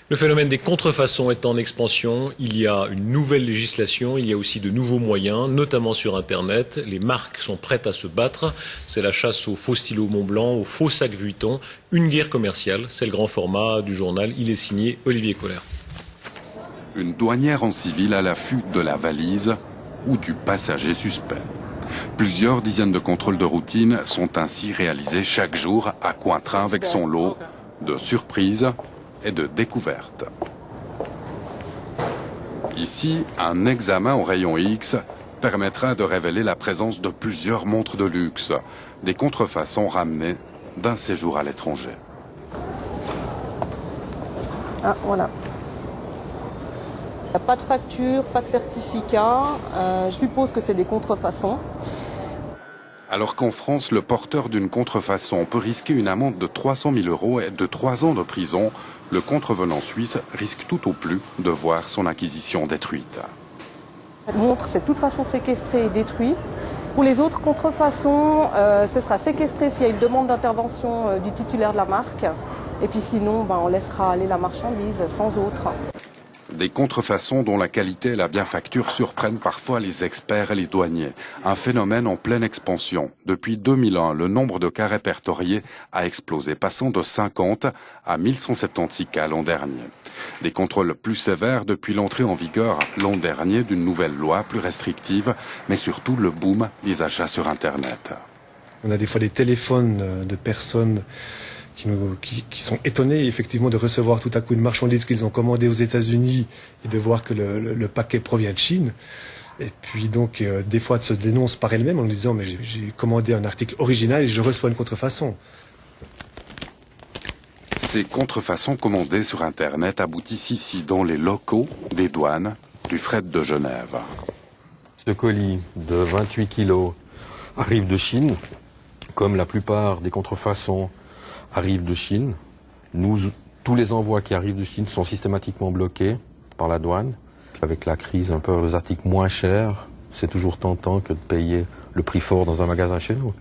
Le phénomène des contrefaçons est en expansion. Il y a une nouvelle législation, il y a aussi de nouveaux moyens, notamment sur Internet. Les marques sont prêtes à se battre. C'est la chasse aux faux stylos Montblanc, aux faux sacs Vuitton. Une guerre commerciale, c'est le grand format du journal. Il est signé Olivier Kohler. Une douanière en civil à l'affût de la valise ou du passager suspect. Plusieurs dizaines de contrôles de routine sont ainsi réalisés chaque jour à Cointrin avec son lot de surprises et de découvertes. Ici, un examen au rayon X permettra de révéler la présence de plusieurs montres de luxe, des contrefaçons ramenées d'un séjour à l'étranger. Ah, voilà. Il n'y a pas de facture, pas de certificat. Je suppose que c'est des contrefaçons. Alors qu'en France, le porteur d'une contrefaçon peut risquer une amende de 300 000 € et de 3 ans de prison, le contrevenant suisse risque tout au plus de voir son acquisition détruite. La montre, c'est de toute façon séquestré et détruit. Pour les autres contrefaçons, ce sera séquestré s'il y a une demande d'intervention du titulaire de la marque. Et puis sinon, on laissera aller la marchandise sans autre. Des contrefaçons dont la qualité et la bienfacture surprennent parfois les experts et les douaniers. Un phénomène en pleine expansion. Depuis 2001, le nombre de cas répertoriés a explosé, passant de 50 à 1176 cas l'an dernier. Des contrôles plus sévères depuis l'entrée en vigueur l'an dernier d'une nouvelle loi plus restrictive, mais surtout le boom des achats sur Internet. On a des fois des téléphones de personnes qui sont étonnés effectivement de recevoir tout à coup une marchandise qu'ils ont commandée aux États-Unis et de voir que le paquet provient de Chine. Et puis donc des fois se dénoncent par elles-mêmes en disant mais j'ai commandé un article original et je reçois une contrefaçon. Ces contrefaçons commandées sur Internet aboutissent ici dans les locaux des douanes du fret de Genève. Ce colis de 28 kilos arrive de Chine, comme la plupart des contrefaçons arrivent de Chine. Tous les envois qui arrivent de Chine sont systématiquement bloqués par la douane. Avec la crise, un peu les articles moins chers, c'est toujours tentant que de payer le prix fort dans un magasin chez nous.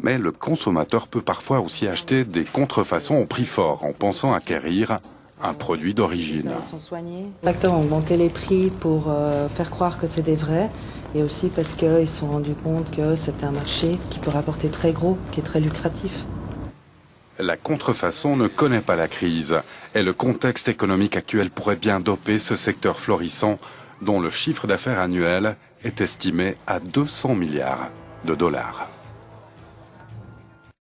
Mais le consommateur peut parfois aussi acheter des contrefaçons au prix fort en pensant acquérir un produit d'origine. Ils sont soignés. Les acteurs ont monté les prix pour faire croire que c'est des vrais et aussi parce qu'ils se sont rendus compte que c'est un marché qui peut rapporter très gros, qui est très lucratif. La contrefaçon ne connaît pas la crise et le contexte économique actuel pourrait bien doper ce secteur florissant dont le chiffre d'affaires annuel est estimé à 200 milliards de dollars.